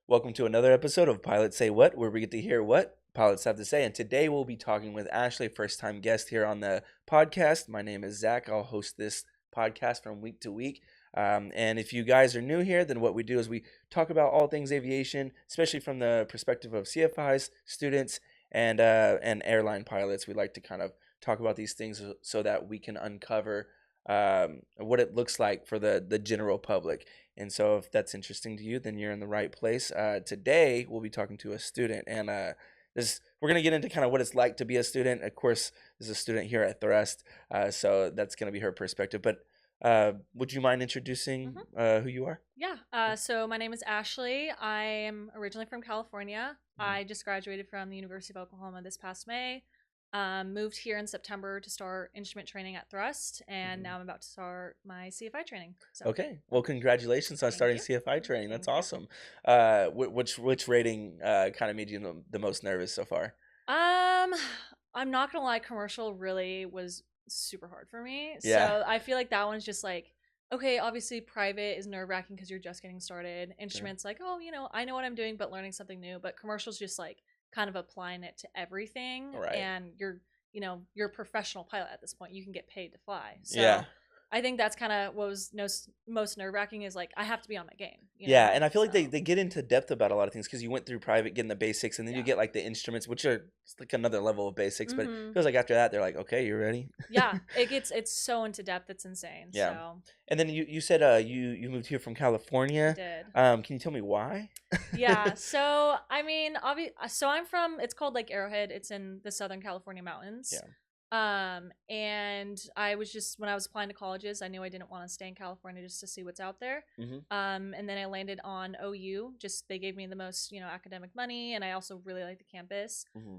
Welcome to another episode of Pilots Say What, where we get to hear what pilots have to say. And today we'll be talking with Ashley, first time guest here on the podcast. My name is Zach. I'll host this podcast from week to week. And if you guys are new here, then what we do is we talk about all things aviation, especially from the perspective of CFIs, students, and airline pilots. We like to kind of talk about these things so that we can uncover what it looks like for the general public. And so if that's interesting to you, then you're in the right place. Today, we'll be talking to a student, and we're going to get into kind of what it's like to be a student. Of course, there's a student here at Thrust, so that's going to be her perspective. But would you mind introducing who you are? Yeah. So my name is Ashley. I am originally from California. I just graduated from the University of Oklahoma this past May. Moved here in September to start instrument training at Thrust, and now I'm about to start my CFI training. So Okay. Well, congratulations on Thank starting you. CFI training. That's Thank you. awesome. Which rating kind of made you the most nervous so far? Um, I'm not gonna lie, commercial really was super hard for me. Yeah. So I feel like that one's just like, okay, obviously private is nerve wracking because you're just getting started. Sure. Instruments like, oh, I know what I'm doing, but learning something new. But commercial's just like kind of applying it to everything, Right. and you're a professional pilot at this point. You can get paid to fly. So Yeah. I think that's kind of what was most nerve wracking is like I have to be on my game. Yeah, and I feel like So they get into depth about a lot of things because you went through private getting the basics, and then you yeah. get like the instruments, which are it's like another level of basics. But it hmm feels like after that, they're like, okay, you ready? Yeah, it's so into depth, it's insane. Yeah. So And then you said you moved here from I California. did. Can you tell me why? Yeah, so I mean, so I'm from, it's called like Arrowhead. It's in the Southern California mountains. Yeah. And I was just, when I was applying to colleges, I knew I didn't want to stay in California just to see what's out there. Hmm. And then I landed on OU. Just they gave me the most, academic money, and I also really like the campus. Hmm.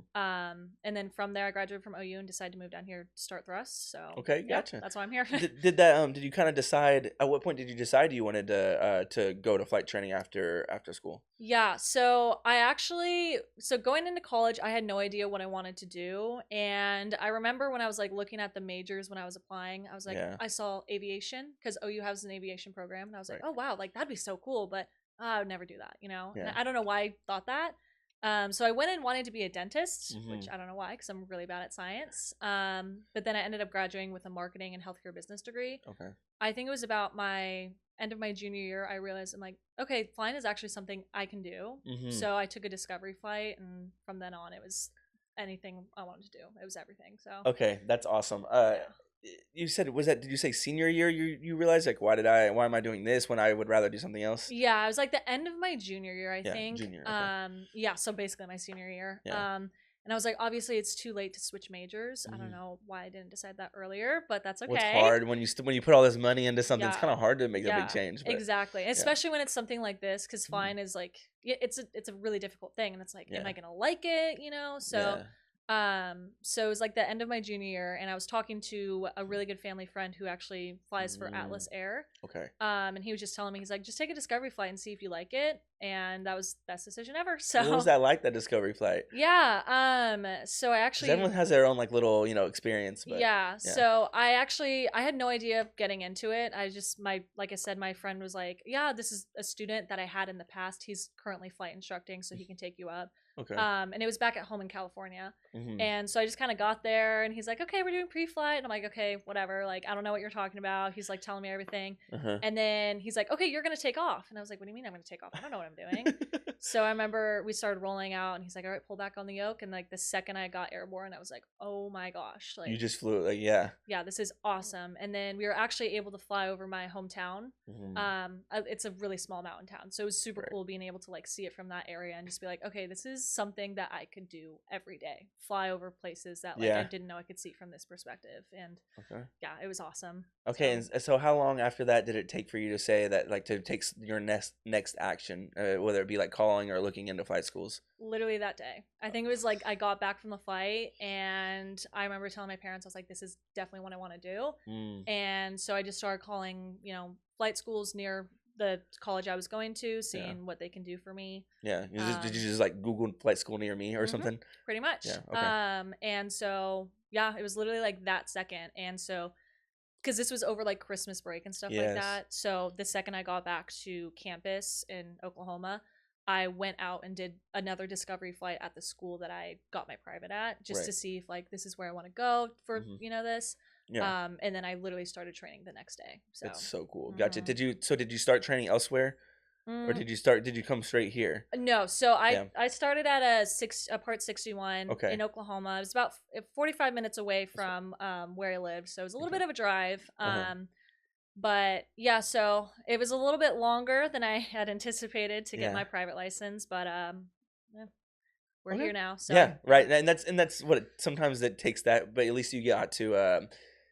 And then from there, I graduated from OU and decided to move down here to start Thrust. So Okay, yeah, gotcha. that's why I'm here. Did you kind of decide at what point did you decide you wanted to go to flight training after school? Yeah, so I actually, so going into college, I had no idea what I wanted to do. And I remember when I was like looking at the majors when I was applying, I was like, Yeah. I saw aviation because OU has an aviation program. And I was like, Right. oh, wow, like that'd be so cool. But I would never do that. And Yeah. I don't know why I thought that. So I went in wanting to be a dentist, Hmm. which I don't know why because I'm really bad at science. But then I ended up graduating with a marketing and healthcare business degree. Okay. I think it was about my end of my junior year. I realized I'm like, okay, flying is actually something I can do. Hmm. So I took a discovery flight, and from then on, it was anything I wanted to do. It was everything. So Okay, that's awesome. yeah, You said did you say senior year you realized like why am I doing this when I would rather do something else? yeah, it was like the end of my junior year, I Yeah, think. junior. Okay. Yeah, so basically my senior year. Yeah. And I was like, obviously it's too late to switch majors. I don't Hmm. know why I didn't decide that earlier, but that's Well, it's okay. hard when when you put all this money into something. It's Yeah. kind of hard to make a big Yeah, change, but exactly. yeah. Especially when it's something like this, because Mhm. flying is like it's a really difficult thing, and it's like, am Yeah. I gonna like it? So Yeah. so it was like the end of my junior year, and I was talking to a really good family friend who actually flies for Mm, Atlas Air. okay. And he was just telling me, he's like, just take a discovery flight and see if you like it, and that was the best decision ever. What was So that like, that discovery flight? yeah, so I Because actually everyone has their own like little experience, but yeah, yeah. so I had no idea of getting into it. I just like I said, my friend was like, yeah, this is a student that I had in the past. He's currently flight instructing, so he can take you up. Okay. And it was back at home in California. Hmm. And so I just kind of got there, and he's like, okay, we're doing pre-flight. And I'm like, okay, whatever. Like, I don't know what you're talking about. He's like telling me everything. Uh-huh. And then he's like, okay, you're going to take off. And I was like, what do you mean I'm going to take off? I don't know what I'm doing. So I remember we started rolling out, and he's like, all right, pull back on the yoke. And like the second I got airborne, I was like, oh my gosh. You Like, just flew, like, yeah. yeah, this is awesome. And then we were actually able to fly over my hometown. Hmm. It's a really small mountain town, so it was super Right. cool being able to like see it from that area and just be like, okay, this is something that I could do every day. Fly over places that like I Yeah. didn't know I could see from this perspective, and Okay. yeah, it was awesome. Okay, So and so how long after that did it take for you to say that, like, to take your next action, whether it be like calling or looking into flight schools? literally that day, I think it was like I got back from the flight, and I remember telling my parents, I was like, this is definitely what I want to do. Mm, And so I just started calling, flight schools near the college I was going to, yeah. seeing what they can do for me. Yeah. Did you Um, just like Google flight school near me or mhm, something? Pretty much. Yeah. Okay. And so yeah, it was literally like that second. And so because this was over like Christmas break and stuff like Yes. that. So the second I got back to campus in Oklahoma, I went out and did another discovery flight at the school that I got my private at, just Right. to see if like this is where I want to go for Hmm. this. Yeah. And then I literally started training the next day. So. That's so cool. Gotcha. Mhm. Did you start training elsewhere, or Mm, did you come straight here? no, so Yeah. I started at a Part 61 Okay. in Oklahoma. It was about 45 minutes away That's right. from where I lived, so it was a little Okay. bit of a drive. Uh-huh. But yeah, so it was a little bit longer than I had anticipated to get Yeah. my private license, but yeah, we're Okay. here now. So Yeah, yeah, right. And that's what sometimes it takes that, but at least you got to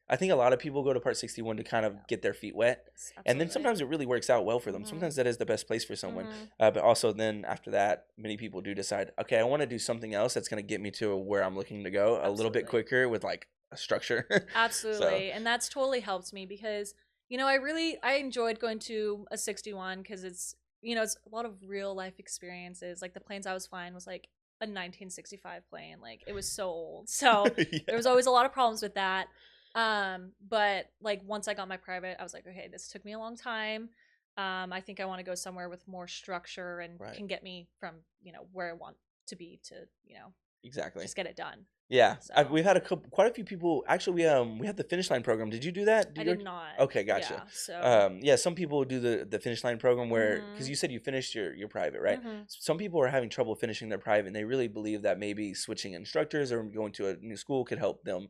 I think a lot of people go to Part 61 to kind of yeah, get their feet wet. yes, And then absolutely. sometimes it really works out well for them. Mhm. Sometimes that is the best place for someone. Mhm. But also then after that, many people do decide, okay, I want to do something else that's going to get me to where I'm looking to go a little bit Absolutely. quicker with like a structure. So, Absolutely. And that's totally helped me because, I enjoyed going to a 61 because it's a lot of real life experiences. Like the planes I was flying was like a 1965 plane. Like it was so old. So there was yeah. always a lot of problems with that. But like once I got my private, I was like, okay, this took me a long time. I think I want to go somewhere with more structure and Right. can get me from, where I want to be to, Exactly. just get it done. Yeah, So we've had quite a few people. Actually, we had the finish line program. Did you do that? I did not. Okay, gotcha. Yeah. So. Yeah, some people do the finish line program where because Mhm. you said you finished your private, right? Mhm. Some people are having trouble finishing their private, and they really believe that maybe switching instructors or going to a new school could help them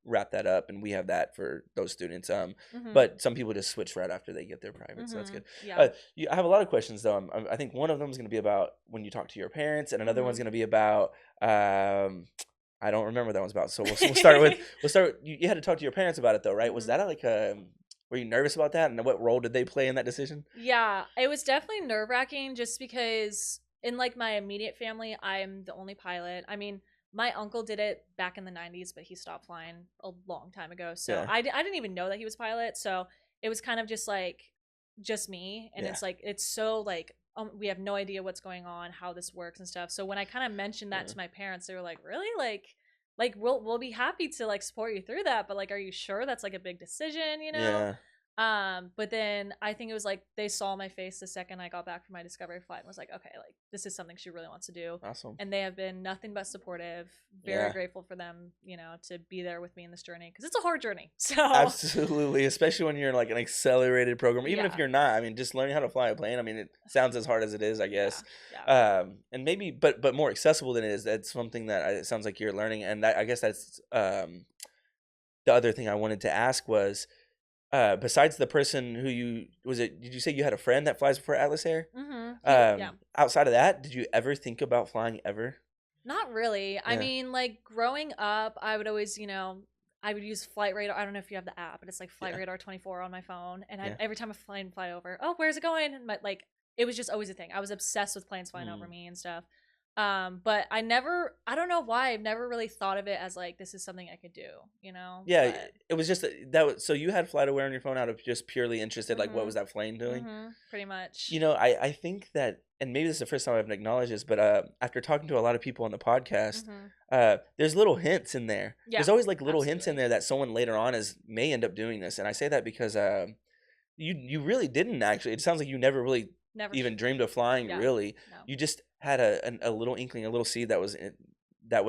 wrap that up, and we have that for those students. Mhm. But some people just switch right after they get their private, so that's good. Mhm. Yeah. I have a lot of questions though. I think one of them is going to be about when you talk to your parents, and another one's Mhm. going to be about I don't remember what that one's about. So we'll start with we'll start. You had to talk to your parents about it though, right? Was Mhm. that like a were you nervous about that, and what role did they play in that decision? Yeah, it was definitely nerve-wracking just because in like my immediate family, I'm the only pilot. I mean, my uncle did it back in the 90s, but he stopped flying a long time ago. So Yeah, I didn't even know that he was a pilot. So it was kind of just like just me, and yeah, it's like it's so like we have no idea what's going on, how this works and stuff. So when I kind of mentioned that uh, to my parents, they were like, "Really? Like we'll be happy to like support you through that, but like are you sure that's like a big decision, you know?" yeah. But then I think it was like they saw my face the second I got back from my discovery flight and was like, okay, like this is something she really wants to do. Awesome. And they have been nothing but supportive. Very Yeah, grateful for them, to be there with me in this journey because it's a hard journey. So absolutely. Especially when you're in like an accelerated program, even if yeah, you're not. I mean, just learning how to fly a plane. I mean, it sounds as hard as it is, I yeah, guess. yeah. And maybe, but more accessible than it is. That's something that it sounds like you're learning, and I guess that's the other thing I wanted to ask was besides the person who you was it did you say you had a friend that flies for Atlas Air? Yeah. Outside of that, did you ever think about flying ever? Not really. I Yeah, mean, like growing up, I would always, I would use Flight Radar. I don't know if you have the app, but it's like Flight yeah, Radar 24 on my phone. And yeah. every time a plane fly over, oh, where's it going? And like, it was just always a thing. I was obsessed with planes flying over Mm. me and stuff. But I don't know why, I've never really thought of it as like this is something I could do, Yeah, But it was just that was so you had Flight Aware on your phone out of just purely interested, like what was mhm, that plane doing? pretty much, You know, I think that, and maybe this is the first time I've acknowledged this, but after talking to a lot of people on the podcast, mhm, there's little hints in there. yeah, There's always like little hints in absolutely, there that someone later on is may end up doing this, and I say that because you really didn't actually. It sounds like you never really never, even dreamed of flying. yeah, Really, no, you just had a little inkling, a little seed that was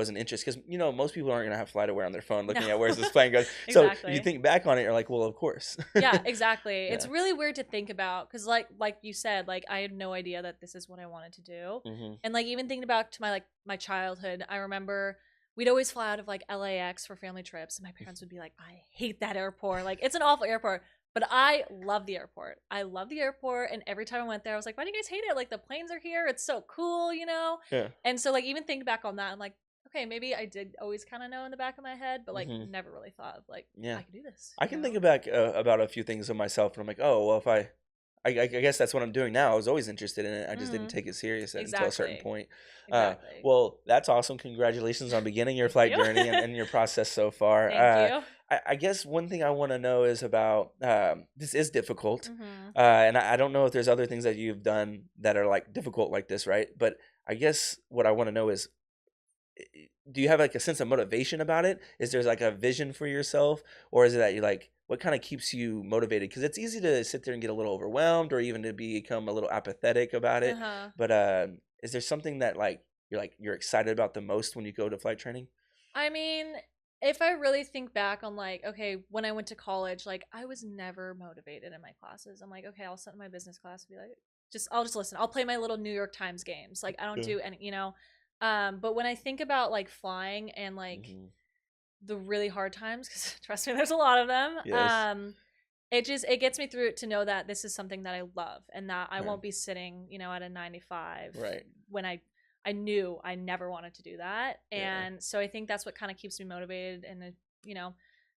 an interest because most people aren't gonna have Flight Aware on their phone no, looking at where's this plane going. So you exactly. think back on it, you're like, well, of course. Yeah, exactly. It's Yeah. really weird to think about because, like you said, like I had no idea that this is what I wanted to do, Hmm. and like even thinking back to my childhood, I remember we'd always fly out of like LAX for family trips, and my parents would be like, "I hate that airport. Like it's an awful airport." But I love the airport. I love the airport, and every time I went there, I was like, "Why do you guys hate it? Like the planes are here. It's so cool." Yeah. And so, like even thinking back on that, I'm like, okay, maybe I did always kind of know in the back of my head, but like Hmm. never really thought of like Yeah. I could do this. I can think back about a few things of myself, and I'm like, oh, well, if I guess that's what I'm doing now. I was always interested in it. I just didn't Mm-hmm. take it serious until a certain Exactly. point. Uh, Exactly. well, that's awesome. Congratulations on beginning your Thank flight you. journey and your process so far. Thank you. I guess one thing I want to know is about this is difficult, Mhm. and I don't know if there's other things that you've done that are like difficult like this, right? But I guess what I want to know is do you have like a sense of motivation about it? Is there like a vision for yourself, or is it that you're like, what kind of keeps you motivated? Because it's easy to sit there and get a little overwhelmed, or even to become a little apathetic about it. Uh-huh. But is there something that you're excited about the most when you go to flight training? I mean, if I really think back on like, okay, when I went to college, like I was never motivated in my classes. I'm like, okay, I'll sit in my business class and be like, I'll just listen. I'll play my little New York Times games. Like I don't Yeah. do any, you know. But when I think about like flying and like Hmm. the really hard times, because trust me, there's a lot of them. Yes. It gets me through it to know that this is something that I love and that I Right. won't be sitting, you know, at a 9 to 5 Right. when I knew I never wanted to do that. Yeah. And so I think that's what kind of keeps me motivated and you know,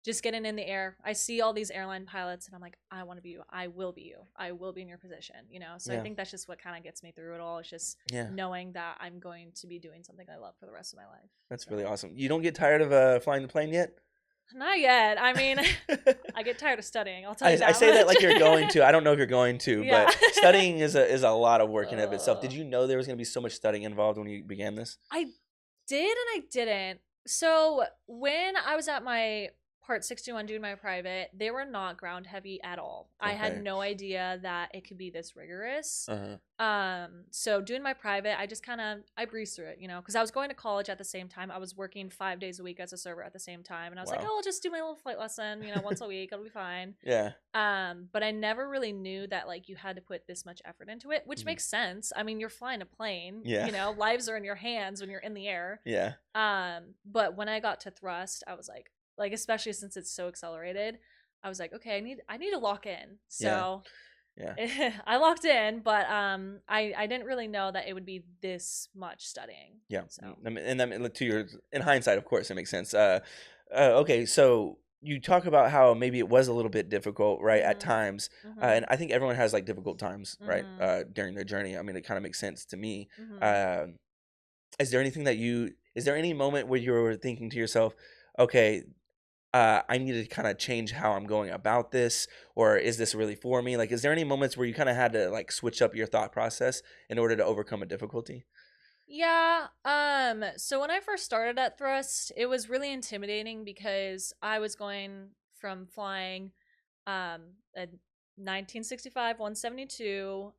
just getting in the air. I see all these airline pilots and I'm like, I want to be you. I will be you. I will be in your position, you know. So I Yeah. think that's just what kind of gets me through it all. It's just Yeah. knowing that I'm going to be doing something I love for the rest of my life. That's So. really awesome. You don't get tired of flying the plane yet? Not yet. I mean, I get tired of studying. I'll tell you that. I say that like you're going to. I don't know if you're going to, Yeah. but studying is a lot of work in and of itself. Did you know there was going to be so much studying involved when you began this? I did and I didn't. So when I was at my Part 61 doing my private, they were not ground heavy at all. I had Okay. no idea that it could be this rigorous. Uh-huh. So doing my private, I just I breezed through it, you know, because I was going to college at the same time. I was working 5 days a week as a server at the same time, and I was like, Wow. oh, I'll just do my little flight lesson, you know, once a week, it'll be fine. Yeah. But I never really knew that like you had to put this much effort into it, which Mhm. makes sense. I mean, you're flying a plane, Yeah. you know, lives are in your hands when you're in the air. Yeah. But when I got to thrust, I was like especially since it's so accelerated, I was like, okay, I need to lock in. So Yeah. I locked in, but I didn't really know that it would be this much studying. Yeah. So And to your, in hindsight, of course, it makes sense. Okay, so you talk about how maybe it was a little bit difficult, right, at Mhm. times, Mhm. and I think everyone has like difficult times, right, Mhm. during their journey. I mean, it kind of makes sense to me. Mhm. Um, is there any moment where you were thinking to yourself, okay, I need to kind of change how I'm going about this, or is this really for me? Like, is there any moments where you kind of had to like switch up your thought process in order to overcome a difficulty? Yeah. So when I first started at Thrust, it was really intimidating because I was going from flying a 1965 172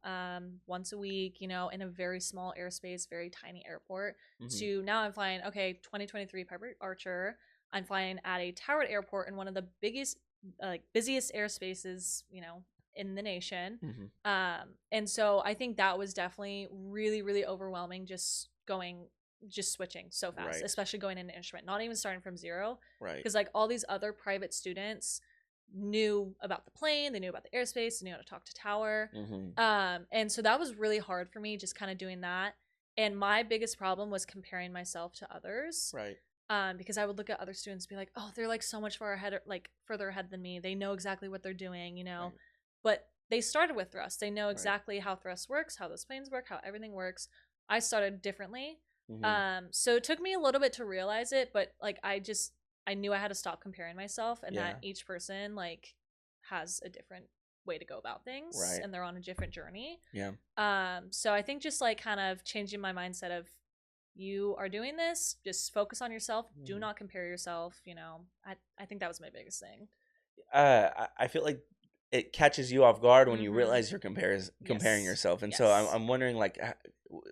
once a week, you know, in a very small airspace, very tiny airport, Hmm. to now I'm flying 2023 Piper Archer. I'm flying at a towered airport in one of the biggest busiest airspaces, you know, in the nation. Hmm. And so I think that was definitely really, really overwhelming just switching so fast, Right. especially going into instrument, not even starting from zero. Right. Because like all these other private students knew about the plane, they knew about the airspace, they knew how to talk to tower. Hmm. And so that was really hard for me, just kind of doing that. And my biggest problem was comparing myself to others. Right. Because I would look at other students and be like, oh, they're like so much far ahead, like further ahead than me. They know exactly what they're doing, you know. Right. But they started with thrust. They know Right. exactly how thrust works, how those planes work, how everything works. I started differently. Hmm. So it took me a little bit to realize it, but like I knew I had to stop comparing myself and Yeah. that each person like has a different way to go about things Right. and they're on a different journey. Yeah. So I think just like kind of changing my mindset of you are doing this, just focus on yourself, do Mhm. not compare yourself, you know. I think that was my biggest thing. I feel like it catches you off guard when you Mhm. realize you're comparing Yes. yourself, and so Yes. I'm wondering like,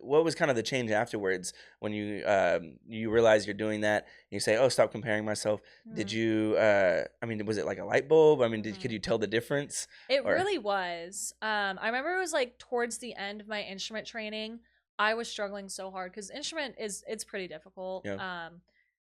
what was kind of the change afterwards when you realize you're doing that? And you say, "Oh, stop comparing myself." Did Mhm. you? I mean, was it like a light bulb? I mean, could Mhm. you tell the difference? It Or really was. I remember it was like towards the end of my instrument training, I was struggling so hard because instrument it's pretty difficult. yeah.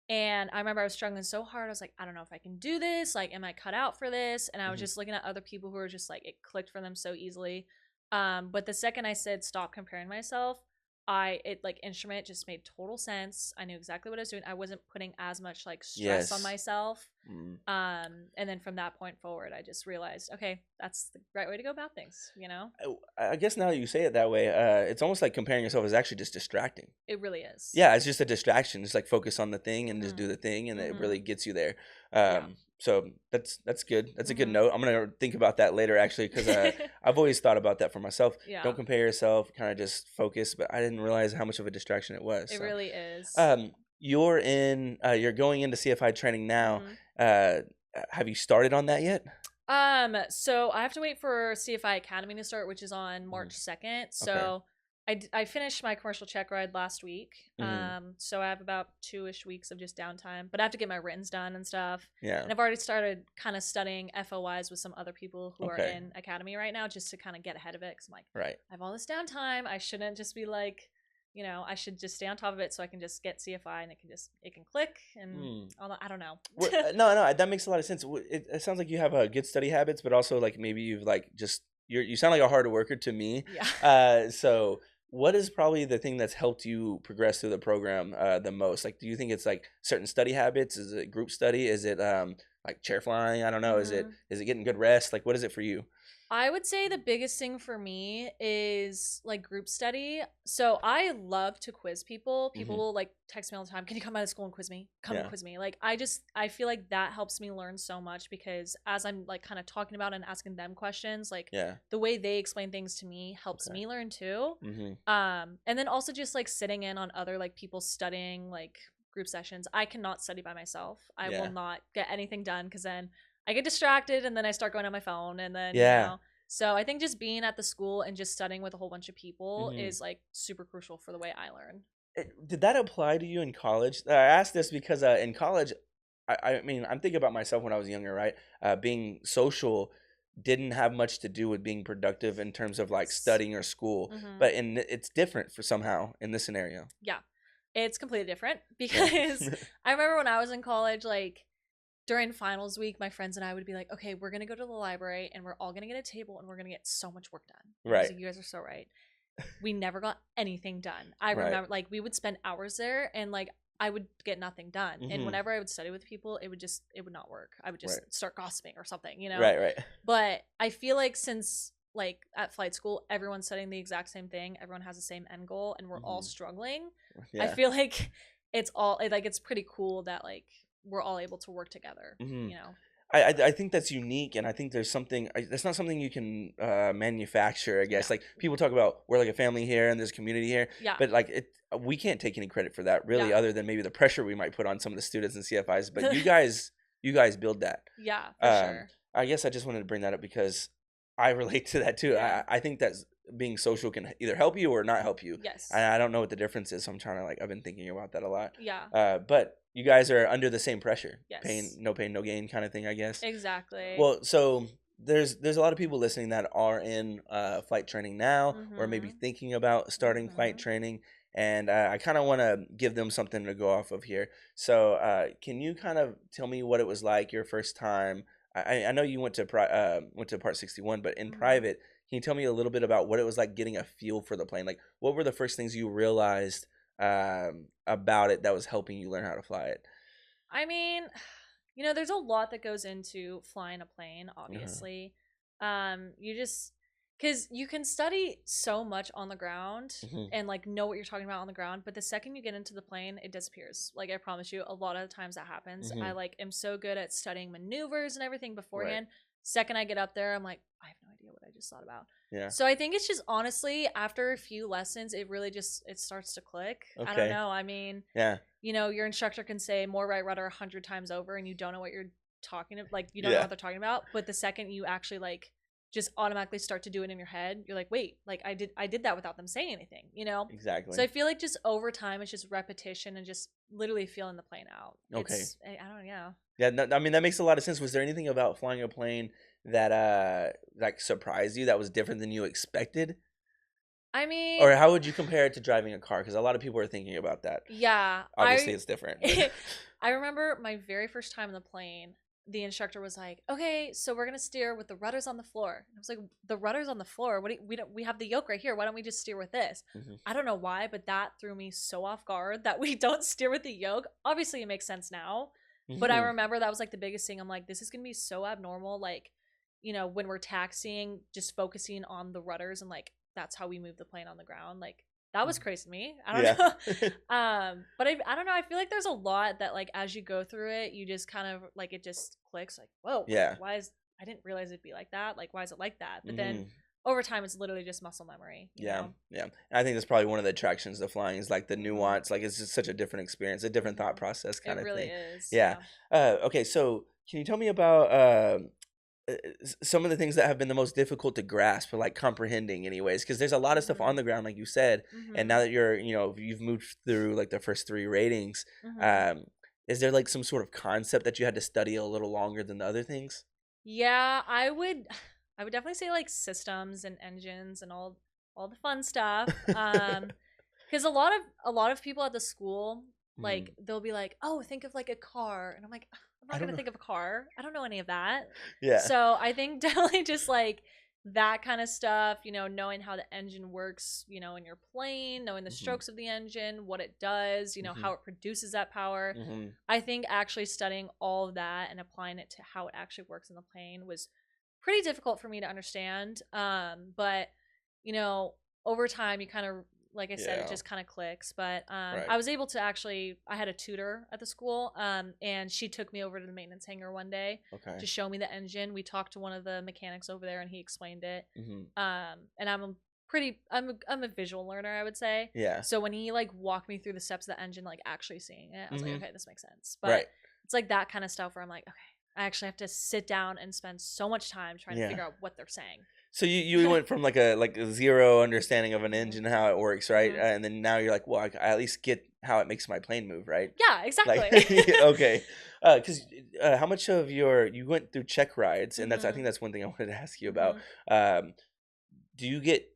And I remember I was struggling so hard. I was like, I don't know if I can do this. Like, am I cut out for this? And I was Hmm. just looking at other people who were just like, it clicked for them so easily. But the second I said stop comparing myself, it like instrument just made total sense. I knew exactly what I was doing. I wasn't putting as much like stress on Yes. myself. Mm. And then from that point forward, I just realized, okay, that's the right way to go about things, you know? I guess now you say it that way, it's almost like comparing yourself is actually just distracting. It really is. Yeah, it's just a distraction. Just like focus on the thing and just do Mhm. the thing, and it really Mhm. gets you there. Yeah. So that's good. That's a good Mhm. note. I'm gonna think about that later, actually, because I've always thought about that for myself. Don't Yeah. compare yourself. Kind of just focus. But I didn't realize how much of a distraction it was. It So, really is. you're going into CFI training now. Mhm. Uh, Have you started on that yet? So I have to wait for CFI Academy to start, which is on Mhm. March 2nd. Okay. So I finished my commercial check ride last week. Hmm. So I have about 2-ish weeks of just downtime, but I have to get my writtens done and stuff. Yeah. And I've already started kind of studying FOIs with some other people who are Okay. in Academy right now just to kind of get ahead of it. Cause I'm like, Right. I have all this downtime. I shouldn't just be like, I should just stay on top of it so I can just get CFI and it can click and Hmm. all that. I don't know. No, no, that makes a lot of sense. It sounds like you have good study habits, but also like maybe you've like just you sound like a hard worker to me. Yeah. So what is probably the thing that's helped you progress through the program the most? Like, do you think it's like certain study habits? Is it group study? Is it like chair flying? I don't know. Mhm. Is it getting good rest? Like, what is it for you? I would say the biggest thing for me is like group study. So I love to quiz people. People Hmm. will like text me all the time. Can you come out of school and quiz me? Come and Yeah. quiz me. Like I feel like that helps me learn so much because as I'm like kind of talking about and asking them questions, like Yeah. the way they explain things to me helps Okay. me learn too. Hmm. And then also just like sitting in on other like people studying like group sessions. I cannot study by myself. I will Yeah. not get anything done because then I get distracted and then I start going on my phone and then, Yeah. so I think just being at the school and just studying with a whole bunch of people Hmm. is like super crucial for the way I learn. Did that apply to you in college? I asked this because in college, I mean, I'm thinking about myself when I was younger, right? Being social didn't have much to do with being productive in terms of like Yes. studying or school, Hmm. but it's different for somehow in this scenario. Yeah, it's completely different Yeah. because I remember when I was in college, like during finals week, my friends and I would be like, okay, we're gonna go to the library and we're all gonna get a table and we're gonna get so much work done. And I was Right. like, you guys are so right. We never got anything done. I Right. remember like we would spend hours there and like I would get nothing done. And Hmm. whenever I would study with people, it would not work. I would Right. just start gossiping or something. Right. Right. But I feel like since like at flight school, everyone's studying the exact same thing, everyone has the same end goal, and we're all Hmm. struggling. I Yeah. feel like it's pretty cool that like we're all able to work together, Hmm. you know? I think that's unique, and I think there's something that's not something you can manufacture. I guess No. like people talk about we're like a family here and there's community here, Yeah. but like we can't take any credit for that really, Yeah. other than maybe the pressure we might put on some of the students and CFIs. But you guys build that. Yeah, for Um, sure. I guess I just wanted to bring that up because I relate to that too. Yeah. I think that being social can either help you or not help you. And Yes. I don't know what the difference is, so I'm trying to like I've been thinking about that a lot. Yeah. But you guys are under the same pressure, Yes. pain, no gain kind of thing, I guess. Exactly. Well, so there's a lot of people listening that are in flight training now, or maybe Mhm. thinking about starting flight Mhm. training, and I kind of want to give them something to go off of here. So, can you kind of tell me what it was like your first time? I know you went to Part 61, but in Mhm. private, can you tell me a little bit about what it was like getting a feel for the plane? Like, what were the first things you realized about it that was helping you learn how to fly it? I mean, there's a lot that goes into flying a plane, Uh-huh. obviously. You just because you can study so much on the ground Hmm. and like know what you're talking about on the ground, but the second you get into the plane, it disappears. Like I promise you, a lot of the times that happens. I Hmm. like am so good at studying maneuvers and everything Right. beforehand. Second I get up there, I'm like, I have no idea what I just thought about. Yeah. So I think it's just honestly after a few lessons, it starts to click. I don't Okay. know. I mean, Yeah. your instructor can say more right rudder 100 times over and you don't know what you're talking about, like you don't know Yeah. what they're talking about, but the second you actually like just automatically start to do it in your head, you're like, wait, like I did that without them saying anything. So Exactly. I feel like just over time it's just repetition and just literally feeling the plane out. Okay. I don't know. Yeah. Yeah, no, I mean that makes a lot of sense. Was there anything about flying a plane that like surprised you that was different than you expected? I mean, Or how would you compare it to driving a car? Because a lot of people are thinking about that. yeah, Obviously, it's different, but I remember my very first time in the plane. The instructor was like, "Okay, so we're gonna steer with the rudders on the floor." And I was like, "The rudders on the floor? What? We have the yoke right here. Why don't we just steer with this?" Mhm. I don't know why, but that threw me so off guard that we don't steer with the yoke. Obviously, it makes sense now, but I Mhm. remember that was like the biggest thing. I'm like, this is gonna be so abnormal. Like, when we're taxiing, just focusing on the rudders and like that's how we move the plane on the ground. Like that was crazy to me. I don't Yeah. know. But I don't know. I feel like there's a lot that like as you go through it, you just kind of like it just clicks. Like whoa, like Yeah. why is I didn't realize it'd be like that. Like why is it like that? But then Mhm. over time, it's literally just muscle memory. You Yeah, know. yeah. And I think that's probably one of the attractions to flying is like the Hmm. nuance. Like it's just such a different experience, a different thought Hmm. process It kind of really thing. is. Yeah. Yeah. Okay. So Can you tell me about some of the things that have been the most difficult to grasp or like comprehending anyways, because there's a lot of stuff on Mhm. the ground like you said, and now Mhm. that you've moved through like the first three ratings, Mhm. um is there like some sort of concept that you had to study a little longer than the other things? Yeah, I would I would definitely say like systems and engines and all the fun stuff. Cuz a lot of people at the school like Mm, they'll be like, "Oh, think of like a car." And I'm like, "I'm I not don't going to know. think of a car. I don't know any of that." Yeah. So, I think definitely just like that kind of stuff, knowing how the engine works, in your plane, knowing the Hmm. strokes of the engine, what it does, Hmm. how it produces that power. Hmm. I think actually studying all of that and applying it to how it actually works in the plane was pretty difficult for me to understand. But you know, over time, you kind of, like I said, it Yeah. just kind of clicks. But Right. I was able to actually, I had a tutor at the school, and she took me over to the maintenance hangar one day Okay. to show me the engine. We talked to one of the mechanics over there, and he explained it. Hmm. And I'm a visual learner, I would say. Yeah. So when he like walked me through the steps of the engine, like actually seeing it, I was like, Hmm. okay, this makes sense. But Right. it's like that kind of stuff where I'm like, okay, I actually have to sit down and spend so much time trying to Yeah. figure out what they're saying. So you went from like a zero understanding of an Mhm. engine, how it works, right? Mhm. And then now you're like, well, I at least get how it makes my plane move, right? Yeah, Like, exactly. okay, because how much of you went through check rides, and I think Mhm. that's one thing I wanted to ask you about. Mhm. Um, do you get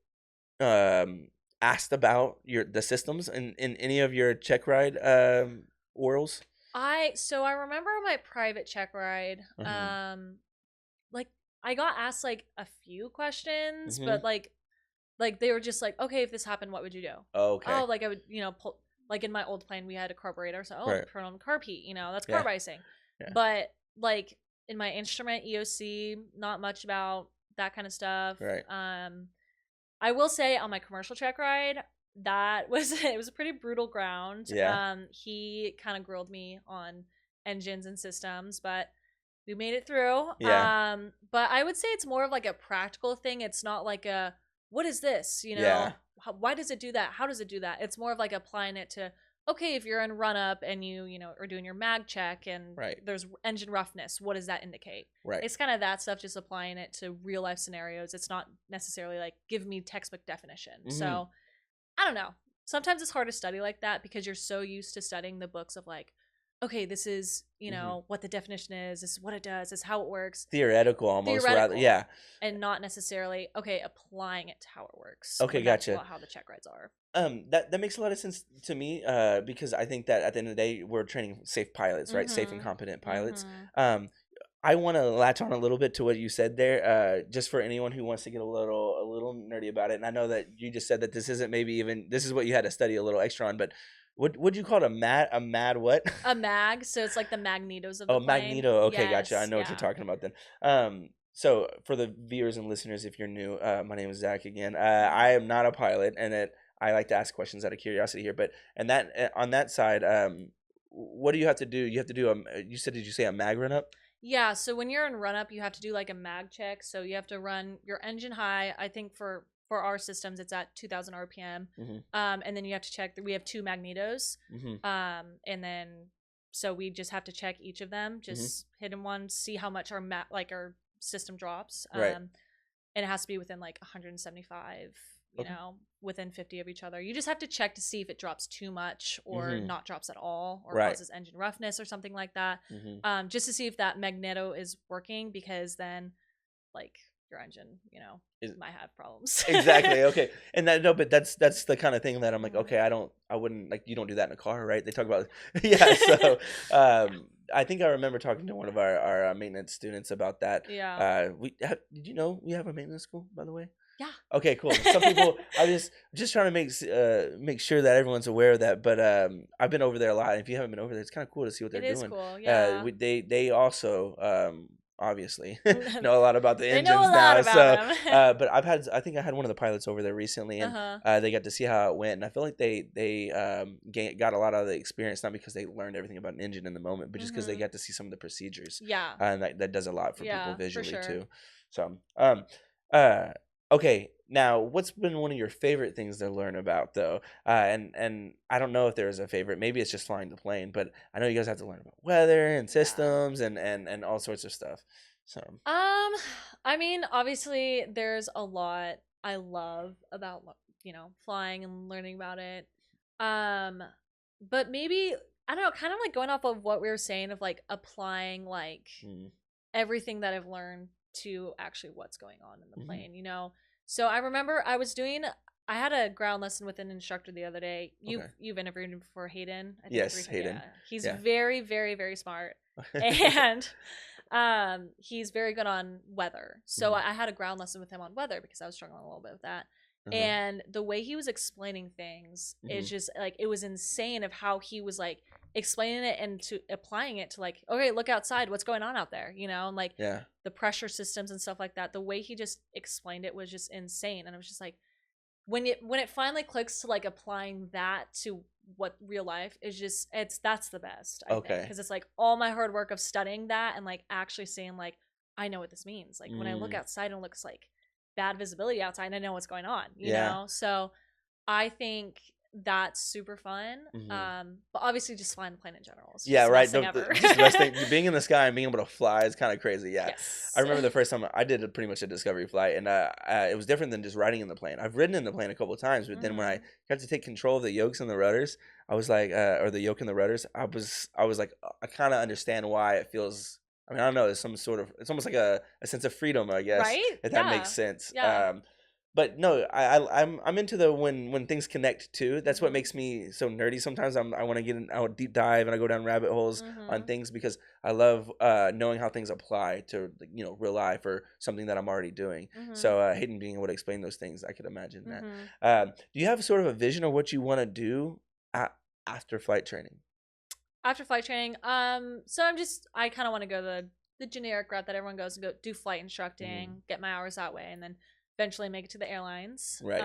asked about the systems in any of your check ride orals? I remember on my private check ride, Mm-hmm. like I got asked like a few questions, Mm-hmm. but like they were just like, okay, if this happened, what would you do? Oh, Oh, okay. like I would, pull, like in my old plane we had a carburetor, so Right. turn on the carb heat, that's Yeah. carb icing. Yeah. But like in my instrument EOC, not much about that kind of stuff. Right. I will say on my commercial check ride, that was it was a pretty brutal ground. Yeah. He kind of grilled me on engines and systems, but we made it through. Yeah. But I would say it's more of like a practical thing. It's not like a what is this? Yeah. Why does it do that? How does it do that? It's more of like applying it to okay, if you're in run up and you are doing your mag check and Right. there's engine roughness, what does that indicate? Right. It's kind of that stuff, just applying it to real life scenarios. It's not necessarily like give me textbook definition. Mm-hmm. So I don't know. Sometimes it's hard to study like that because you're so used to studying the books of like, okay, this is, Mm-hmm. what the definition is, this is what it does, this is how it works. Theoretical almost, rather. Theoretical. Yeah. And not necessarily, okay, applying it to how it works Okay, when that's gotcha. how the check rides are. That makes a lot of sense to me, because I think that at the end of the day, we're training safe pilots, right? Safe and Mm-hmm. competent pilots. Mm-hmm. Um, I want to latch on a little bit to what you said there, just for anyone who wants to get a little nerdy about it. And I know that you just said that this isn't maybe even this is what you had to study a little extra on, but what would you call it, a mad what? A mag, so it's like the magnetos of the Oh, plane. Magneto. Okay, gotcha. I Yes, know what you're yeah. talking about then. So for the viewers and listeners, if you're new, my name is Zach again. I Mm-hmm. am not a pilot, and I like to ask questions out of curiosity here. But and that on that side, what do you have to do? You have to do a. You said, did you say a mag run up? Yeah, so when you're in run up, you have to do like a mag check. So you have to run your engine high. I think for our systems, it's at 2,000 RPM. Mm-hmm. And then you have to check that we have two magnetos. Mm-hmm. And then so we just have to check each of them, Mm-hmm. just hit in one, see how much like our system drops. Right. And it has to be within like 175, Okay. within 50 of each other. You just have to check to see if it drops too much or Mm-hmm. not drops at all or Right. causes engine roughness or something like that. Mm-hmm. Just to see if that magneto is working, because then like your engine, Is might have problems. exactly okay, and that no, but that's the kind of thing that I'm like, Mhm. okay, I wouldn't like you don't do that in a car, right? They talk about yeah, so I think I remember talking to one of our maintenance students about that. Yeah. Did you know we have a maintenance school, by the way? Yeah. Okay, cool. Some people, I just trying to make sure that everyone's aware of that. But I've been over there a lot. And if you haven't been over there, it's kind of cool to see what they're It is doing. cool. Yeah. They also obviously know a lot about the They know a engines lot now. about So, them. but I think I had one of the pilots over there recently, and Uh-huh. they got to see how it went. And I feel like they got a lot of the experience, not because they learned everything about an engine in the moment, but just because they Mhm. got to see some of the procedures, Yeah. and that does a lot for people Yeah, for visually sure. too. So uh okay. Now, what's been one of your favorite things to learn about though? And I don't know if there's a favorite. Maybe it's just flying the plane, but I know you guys have to learn about weather and Yeah. systems and all sorts of stuff. So, Um, I mean, obviously, there's a lot I love about flying and learning about it. Um, but maybe I don't know, kind of like going off of what we were saying of like applying like mm, everything that I've learned to actually what's going on in the mhm. plane. So I remember I had a ground lesson with an instructor the other day. You've Okay. you've interviewed him before, Hayden. I think Yes, 3 times. Yeah. Hayden. He's Yeah. very, very, very smart. And he's very good on weather. So Mhm. I had a ground lesson with him on weather because I was struggling a little bit with that. Uh-huh. And the way he was explaining things is Mhm. just like it was insane of how he was like explaining it and to applying it to like, okay, look outside, what's going on out there, and like Yeah. the pressure systems and stuff like that. The way he just explained it was just insane. And I was just like, when it finally clicks to like applying that to what real life is, just that's the best, I think, Okay. because it's like all my hard work of studying that and like actually seeing like I know what this means. Like when I look Mm. outside and it looks like bad visibility outside and I know what's going on, Yeah. so I think that's super fun. Mhm. But obviously just flying the plane in general is Yeah, just the right. best thing ever. Just the best thing, being in the sky and being able to fly is kind of crazy. Yeah, I Yes. remember the first time I did pretty much a discovery flight, and it was different than just riding in the plane. I've ridden in the plane a couple of times, but then when I Mhm. got to take control of the yokes and the rudders, I was like, or the yoke and the rudders, I was like, I kind of understand why it feels. I mean, I don't know. There's some sort of, it's almost like a sense of freedom, I guess, Right? if that makes Yeah. sense. Yeah. But no, I'm into the when things connect too. That's what Mhm. makes me so nerdy. Sometimes I want to get in, I would deep dive and I go down rabbit holes on Mhm. things because I love knowing how things apply to real life or something that I'm already doing. Mhm. So Hayden being able to explain those things, I could imagine that. Mhm. Do you have sort of a vision of what you want to do after flight training? After flight training, so I kind of want to go the generic route that everyone goes and go do flight Hmm. instructing, get my hours that way, and then eventually make it to the airlines. Right.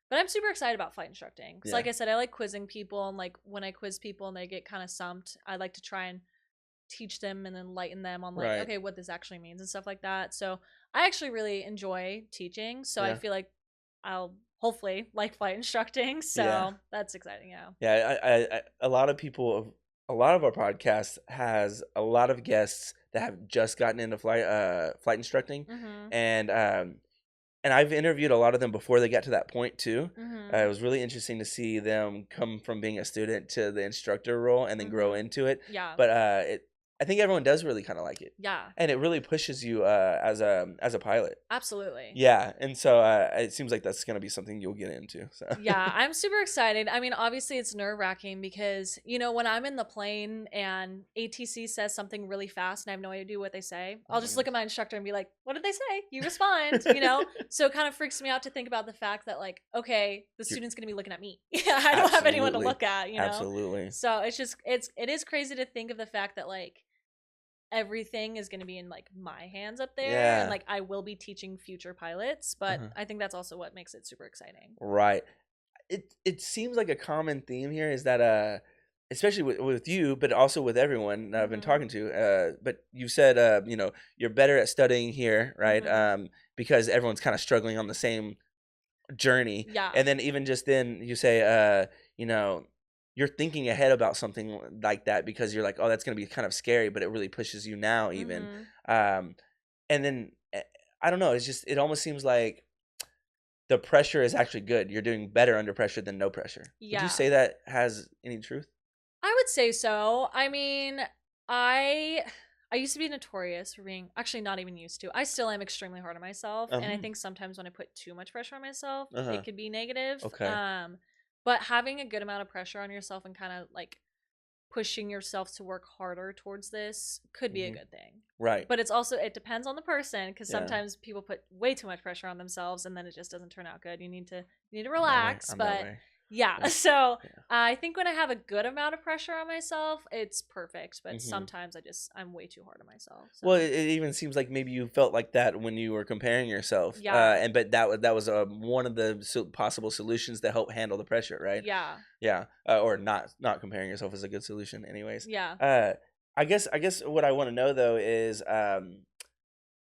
But I'm super excited about flight instructing because, Yeah. like I said, I like quizzing people, and like when I quiz people and they get kind of stumped, I like to try and teach them and enlighten them on like, Right. okay, what this actually means and stuff like that. So I actually really enjoy teaching, so I Yeah. feel like I'll hopefully like flight instructing. Yeah. So that's exciting, yeah. Yeah, a lot of people, a lot of our podcast has a lot of guests that have just gotten into flight instructing, Mhm. and and I've interviewed a lot of them before they got to that point too. It Mhm. was really interesting to see them come from being a student to the instructor role and then grow Mhm. into it. Yeah. But I think everyone does really kind of like it, Yeah. and it really pushes you as a pilot. Absolutely. Yeah, and so it seems like that's gonna be something you'll get into. So Yeah, I'm super excited. I mean, obviously it's nerve-wracking because, when I'm in the plane and ATC says something really fast and I have no idea what they say, oh I'll my just look at gosh. my instructor and be like, "What did they say?" You respond, So it kind of freaks me out to think about the fact that like, okay, the You're student's going to be looking at me. Yeah, I don't have anyone to absolutely, look at. absolutely. So it is crazy to think of the fact that like everything is going to be in like my hands up there and Yeah. like I will be teaching future pilots, but Uh-huh. I think that's also what makes it super exciting. Right. It seems like a common theme here is that especially with you, but also with everyone that I've been Mhm. talking to. But you said you're better at studying here, right? Mhm. Because everyone's kind of struggling on the same journey, Yeah. and then even just then you say you know you're thinking ahead about something like that because you're like, oh, that's gonna be kind of scary, but it really pushes you now even. Mhm. Um, and then I don't know. It's just it almost seems like the pressure is actually good. You're doing better under pressure than no pressure. Would you Yeah. say that has any truth? I would say so. I mean, I I used to be notorious for being actually not even used to. I still am extremely hard on myself, and I Um. think sometimes when I put too much pressure on myself, Uh huh. it could be negative. Okay. But having a good amount of pressure on yourself and kind of like pushing yourself to work harder towards this could be a Hmm. good thing. Right. But it depends on the person because Yeah. sometimes people put way too much pressure on themselves and then it just doesn't turn out good. You need to I'm that way. relax, I'm that but way. yeah. Yeah. So Yeah. I think when I have a good amount of pressure on myself, it's perfect. But Hmm. sometimes I'm way too hard on myself. Well, So it even seems like maybe you felt like that when you were comparing yourself, yeah, and but that was one of the possible solutions to help handle the pressure, right? yeah, Yeah, or not comparing yourself is a good solution, anyways. yeah. Uh, I guess what I want to know though is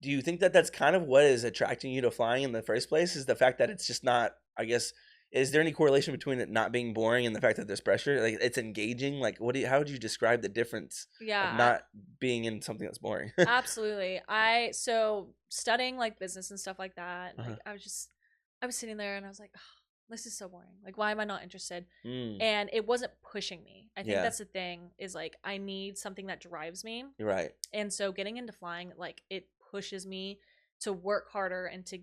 do you think that that's kind of what is attracting you to flying in the first place? Is the fact that it's just not, I guess, is there any correlation between it not being boring and the fact that there's pressure? Like it's engaging. Like how would you describe the difference of Yeah, not being in something that's boring? absolutely. So studying like business and stuff like that, Uh-huh. like I was sitting there and I was like, oh, this is so boring. Like, why am I not interested? Mm, And it wasn't pushing me. I think yeah, that's the thing is like I need something that drives me. you're right. And so getting into flying, like it pushes me to work harder and to,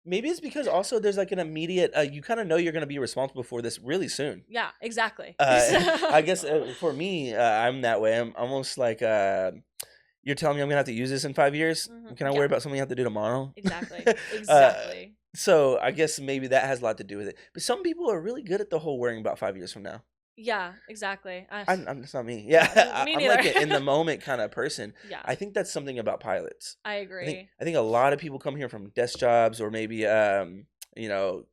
Maybe it's because also there's like an immediate, you kind of know you're going to be responsible for this really soon. yeah, exactly. I guess for me, I'm that way. I'm almost like, you're telling me I'm going to have to use this in 5 years. Can I Yeah, worry about something I have to do tomorrow? exactly. uh, Exactly. so I guess maybe that has a lot to do with it. But some people are really good at the whole worrying about 5 years from now. Yeah, exactly. I'm That's not me. Yeah, Yeah, me I'm neither. like an in the moment kind of person. Yeah, I think that's something about pilots. I I think agree. I think a lot of people come here from desk jobs or maybe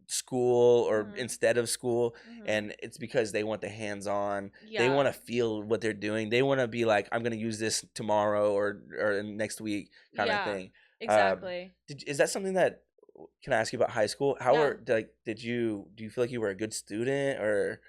school or Hmm. instead of school, Hmm. and it's because they want the hands on. They Yeah, want to feel what they're doing. They want to be like, I'm gonna use this tomorrow or next week kind of yeah, thing. Um, exactly. is that something that can I ask you about high school? How Yeah. were like do you feel like you were a good student or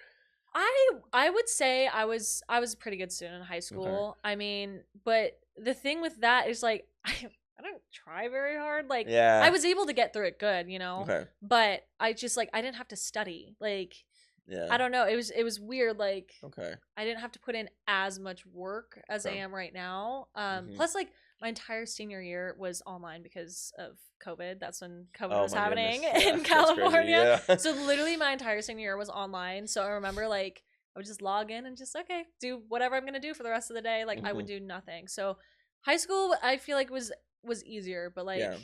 I would say I was a pretty good student in high okay? school. I mean, but the thing with that is like I don't try very hard. Like I Yeah. was able to get through it good, Okay. but I just like I didn't have to study. Like Yeah. I don't know, it was weird like Okay. I didn't have to put in as much work as I Okay. am right now. Hmm. Plus like my entire senior year was online because of COVID. That's when COVID Oh was my happening goodness. Yeah, in that's crazy. California. Yeah. So literally my entire senior year was online. So I remember like I would just log in and just okay, do whatever I'm gonna do for the rest of the day. Like I would Hmm. do nothing. So high school I feel like was easier, but like Yeah.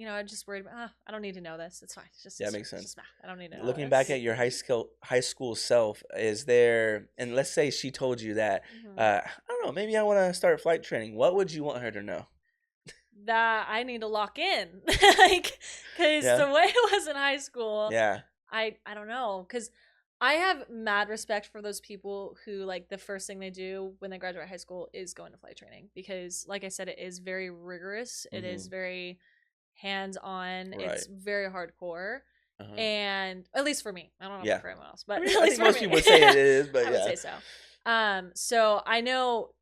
I just worried about I don't need to know this. It's fine. It's just Yeah, makes it's just sense. math. I don't need to know Looking back this. at your high school self, is there, and let's say she told you that, Mhm. I don't know, maybe I want to start flight training. What would you want her to know? That I need to lock in. Like, because Yeah. the way it was in high school, Yeah. I don't know. Because I have mad respect for those people who, like, the first thing they do when they graduate high school is going to flight training. Because, like I said, it is very rigorous, it is Hmm. very hands on, Right. it's very hardcore. Uh-huh. And at least for me, I don't know Yeah. for everyone else, I but mean, at I least think for most me, people would say it is, but I would yeah. say so. So I know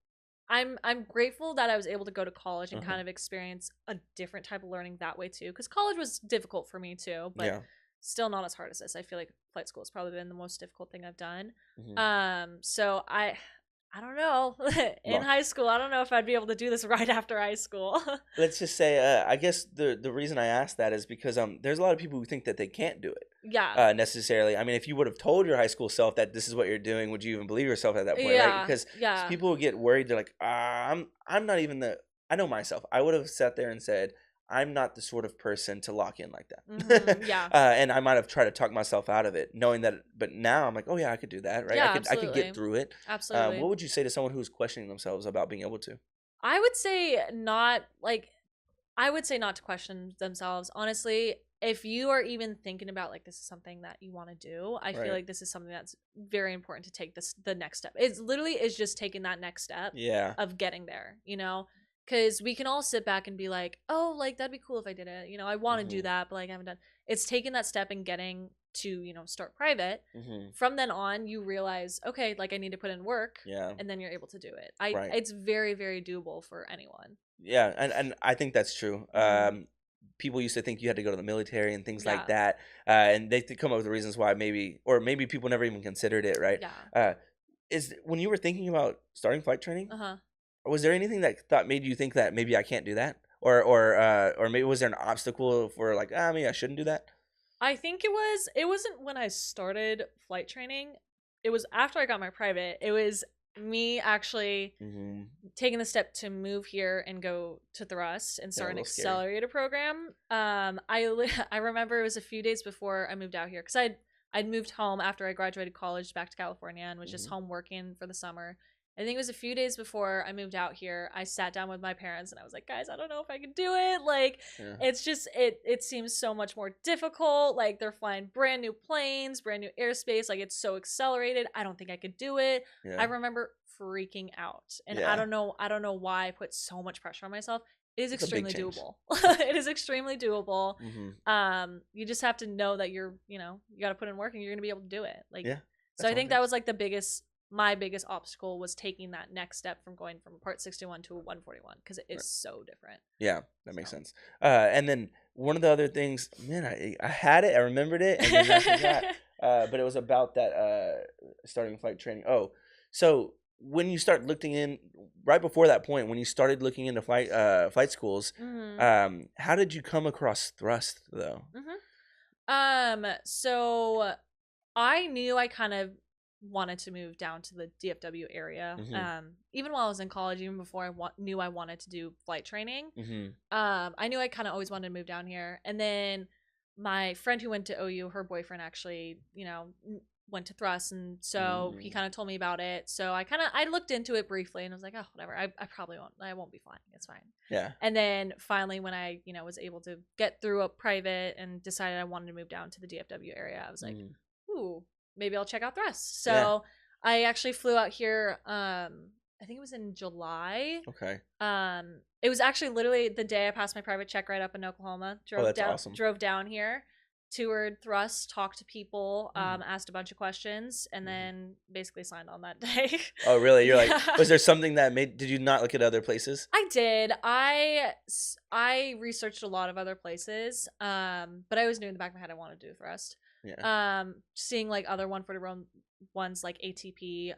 I'm grateful that I was able to go to college and Uh-huh. kind of experience a different type of learning that way too. Because college was difficult for me too, but Yeah. still not as hard as this. I feel like flight school has probably been the most difficult thing I've done. Hmm. So I don't know. In Well, high school, I don't know if I'd be able to do this right after high school. let's just say, I guess the reason I asked that is because there's a lot of people who think that they can't do it. Yeah, Necessarily. I mean, if you would have told your high school self that this is what you're doing, would you even believe yourself at that point, right? yeah, Because yeah. people would get worried. They're like, I'm not even the. I know myself. I would have sat there and said, I'm not the sort of person to lock in like that. Yeah, And I might have tried to talk myself out of it, knowing that. But now I'm like, oh yeah, I could do that, right? yeah. I could get Absolutely, through it. absolutely. What would you say to someone who's questioning themselves about being able to? I would say not like I would say not to question themselves. Honestly, if you are even thinking about like this is something that you want to do, I feel Right. like this is something that's very important to take this the next step. It's literally is just taking that next step Yeah. of getting there, Because we can all sit back and be like, oh, like that'd be cool if I did it. I want to do Hmm. that, but like I haven't done. It's taking that step and getting to, start private. Hmm. From then on, you realize, okay, like I need to put in work, Yeah. and then you're able to do it. I Right. It's very, very doable for anyone. Yeah, and I think that's true. Hmm. People used to think you had to go to the military and things like Yeah. that, and they come up with reasons why maybe people never even considered it. Right? Yeah. Uh, is when you were thinking about starting flight training, Uh-huh. was there anything that made you think that maybe I can't do that, or maybe was there an obstacle for like maybe I shouldn't do that? I think it wasn't when I started flight training. It was after I got my private. It was me actually Hmm. taking the step to move here and go to Thrust and Yeah, a start an little scary. accelerator program. I remember it was a few days before I moved out here cuz I'd moved home after I graduated college back to California and was just Hmm. home working for the summer. I think it was a few days before I moved out here. I sat down with my parents and I was like, "Guys, I don't know if I can do it." Like Yeah, it's just it seems so much more difficult. Like they're flying brand new planes, brand new airspace, like it's so accelerated. I don't think I could do it. I yeah, remember freaking out. And yeah. I don't know why I put so much pressure on myself. It is It's a big extremely change. doable. It is extremely doable. You just have to know that you got to put in work and you're going to be able to do it. Like, Yeah. so I think that was like my biggest obstacle was taking that next step from going from a Part 61 to a 141 because it is so different. Yeah, that makes sense. And then one of the other things, man, I had it, I remembered it, and then I forgot. But it was about that starting flight training. Oh, so when you start looking in, right before that point, when you started looking into flight schools, how did you come across thrust though? So I knew I kind of wanted to move down to the DFW area. Even while I was in college, even before I knew I wanted to do flight training. I knew I kind of always wanted to move down here. And then my friend who went to OU, her boyfriend actually, went to thrust, and so he kind of told me about it. So I looked into it briefly, and I was like, oh, whatever. I probably won't be flying. It's fine. Yeah. And then finally, when I was able to get through a private and decided I wanted to move down to the DFW area, I was like, ooh, maybe I'll check out thrust. So I actually flew out here. I think it was in July. Okay. It was actually literally the day I passed my private check right up in Oklahoma. Drove down here, toured thrust, talked to people, asked a bunch of questions, and then basically signed on that day. Oh, really? You're like, was there something that did you not look at other places? I did. I researched a lot of other places, but I always knew in the back of my head I wanted to do thrust. Yeah. Seeing like other 141 ones like ATP.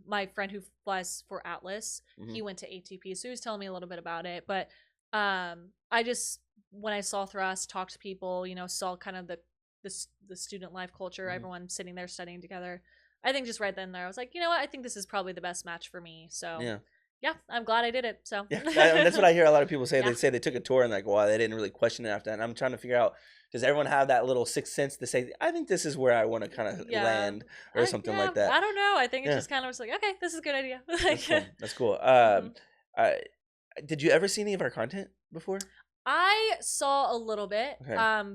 My friend who flies for Atlas, he went to ATP, so he was telling me a little bit about it. But I just, when I saw thrust, talked to people, saw kind of the student life culture, everyone sitting there studying together. I think just right then and there, I was like, you know what? I think this is probably the best match for me. So yeah, I'm glad I did it. So yeah, that's what I hear a lot of people say. They say they took a tour and like, well, they didn't really question it after that. And I'm trying to figure out, does everyone have that little sixth sense to say, I think this is where I want to kind of land or something like that? I don't know. I think it just kind of was like, okay, this is a good idea. That's cool. Did you ever see any of our content before? I saw a little bit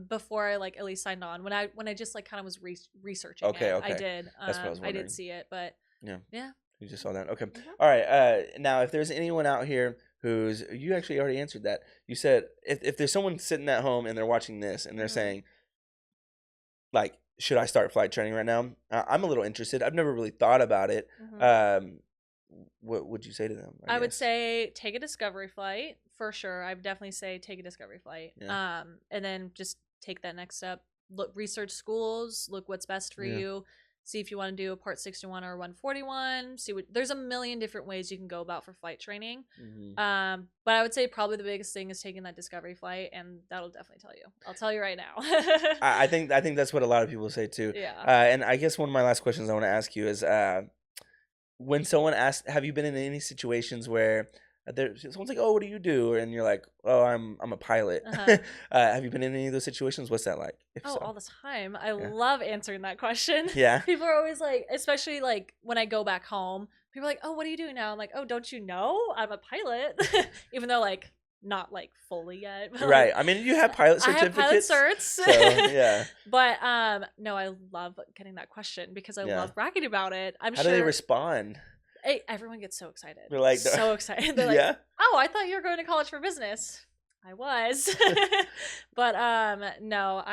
before I like at least signed on. When I just like kind of was researching it. I did. That's what I was wondering. I did see it, but yeah. You just saw that. Okay. All right. Now, if there's anyone out here you actually already answered that. You said if there's someone sitting at home and they're watching this and they're saying, like, should I start flight training right now? I'm a little interested. I've never really thought about it. What would you say to them? I would say take a discovery flight for sure. I would definitely say take a discovery flight. Yeah. And then just take that next step. Research schools. Look what's best for you. See if you want to do a Part 61 or 141. There's a million different ways you can go about for flight training. But I would say probably the biggest thing is taking that discovery flight, and that'll definitely tell you. I'll tell you right now. I think that's what a lot of people say too. Yeah. And I guess one of my last questions I want to ask you is, when someone asks, have you been in any situations where someone's like, oh, what do you do? And you're like, oh, I'm a pilot. Have you been in any of those situations? What's that like? All the time. I love answering that question. Yeah. People are always like, especially like when I go back home, people are like, oh, what do you do now? I'm like, oh, don't you know? I'm a pilot. Even though like not like fully yet. But, right. I mean, you have pilot certificates. I have pilot certs. So, yeah. But no, I love getting that question because I love bragging about it. How do they respond? Everyone gets so excited. They're like, so excited. They're like, oh, I thought you were going to college for business. I was. But no,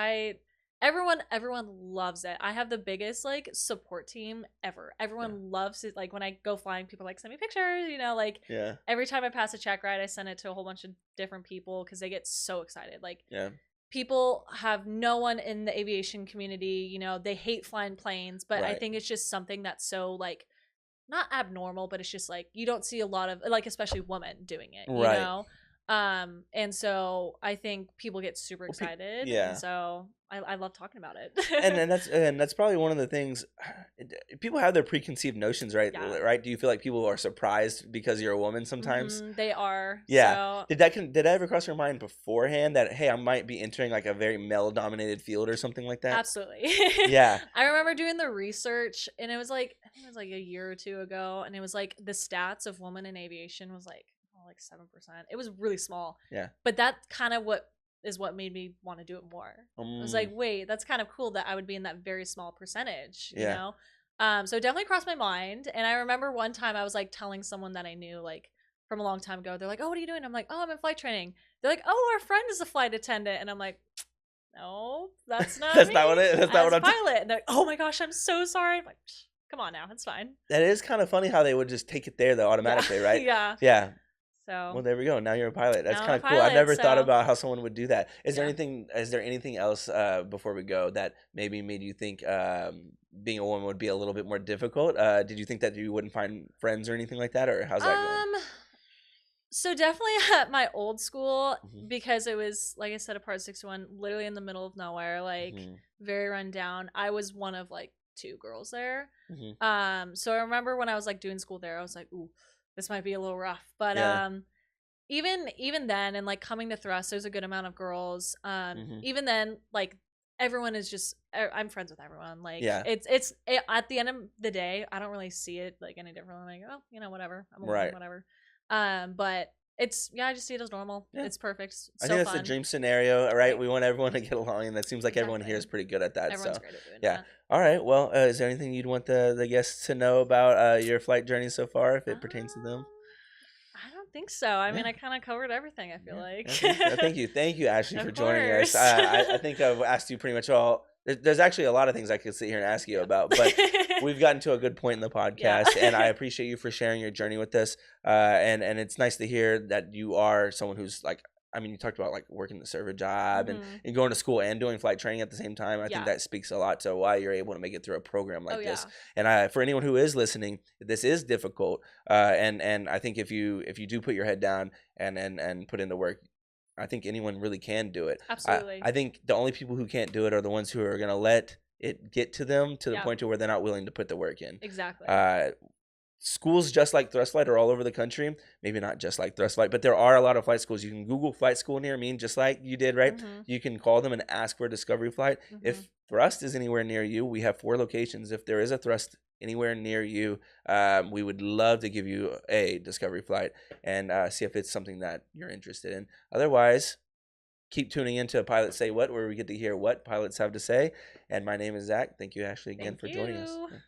everyone loves it. I have the biggest like support team ever. Everyone loves it. Like when I go flying, people like send me pictures, like every time I pass a check ride, I send it to a whole bunch of different people because they get so excited. Like people have no one in the aviation community, they hate flying planes, but I think it's just something that's so like not abnormal, but it's just like you don't see a lot of like, especially women doing it, you know? And so I think people get super excited. And so I love talking about it. and that's probably one of the things. People have their preconceived notions, right? Right? Do you feel like people are surprised because you're a woman sometimes? They are. Yeah. So. Did that ever cross your mind beforehand that, hey, I might be entering like a very male-dominated field or something like that? Absolutely. Yeah. I remember doing the research, and it was like, I think it was like a year or two ago, and it was like the stats of women in aviation was like 7%. It was really small. Yeah. But that kind of what made me want to do it more. I was like, wait, that's kind of cool that I would be in that very small percentage, you know? So it definitely crossed my mind. And I remember one time I was like telling someone that I knew, like, from a long time ago. They're like, "Oh, what are you doing?" I'm like, "Oh, I'm in flight training." They're like, "Oh, our friend is a flight attendant," and I'm like, "No, that's not That's me. not what it. That's not As what a I'm. pilot." And they're like, "Oh my gosh, I'm so sorry." I'm like, "Come on now, it's fine." That is kind of funny how they would just take it there though Yeah, automatically, right? yeah. Yeah. Well, So there we go. Now you're a pilot. That's now I'm kind a of cool. I've pilot. never thought So about how someone would do that. yeah. Is there anything else before we go that maybe made you think being a woman would be a little bit more difficult? Did you think that you wouldn't find friends or anything like that, or how's that going? Um. So definitely at my old school, Hmm. because it was, like I said, a Part 61, literally in the middle of nowhere, like Hmm. very run down. I was one of like two girls there. Hmm. So I remember when I was like doing school there, I was like, "Ooh, this might be a little rough." But Yeah. even then, and like coming to thrust, there's a good amount of girls. Hmm. Even then, like everyone is just, I'm friends with everyone. Like Yeah. at the end of the day, I don't really see it like any different. I'm like, oh, whatever. I'm a woman, Right. whatever. But it's, yeah, I just see it as normal. Yeah. It's perfect. I So think that's the fun. dream scenario, right? Right. We want everyone to get along, and that seems like everyone here Exactly. is pretty good at that. Everyone's So, great at doing yeah. that. All right. Well, is there anything you'd want the guests to know about your flight journey so far, if it pertains to them? I don't think so. I mean, Yeah. I kind of covered everything, I feel Yeah. like. Thank you, Ashley, for Of joining us. course. I think I've asked you pretty much all. There's actually a lot of things I could sit here and ask you Yeah. about, but we've gotten to a good point in the Yeah. podcast, and I appreciate you for sharing your journey with us. And it's nice to hear that you are someone who's like. I mean, you talked about like working the server job Mhm. and going to school and doing flight training at the same time. I think Yeah. that speaks a lot to why you're able to make it through a program Oh like this. yeah. And for anyone who is listening, this is difficult. And I think if you do put your head down and put in the work, I think anyone really can do it. Absolutely. I think the only people who can't do it are the ones who are going to let it get to them to the Yeah. point to where they're not willing to put the work in. Exactly. Schools just like Thrust Flight are all over the country. Maybe not just like Thrust Flight, but there are a lot of flight schools. You can Google flight school near me, just like you did, right? Mhm. You can call them and ask for a Discovery flight. Mhm. If Thrust is anywhere near you, we have 4 locations. If there is a Thrust anywhere near you, we would love to give you a Discovery flight and see if it's something that you're interested in. Otherwise, keep tuning into Pilots Say What, where we get to hear what pilots have to say. And my name is Zach. Thank you, Ashley, again Thank for joining us. you. Yeah.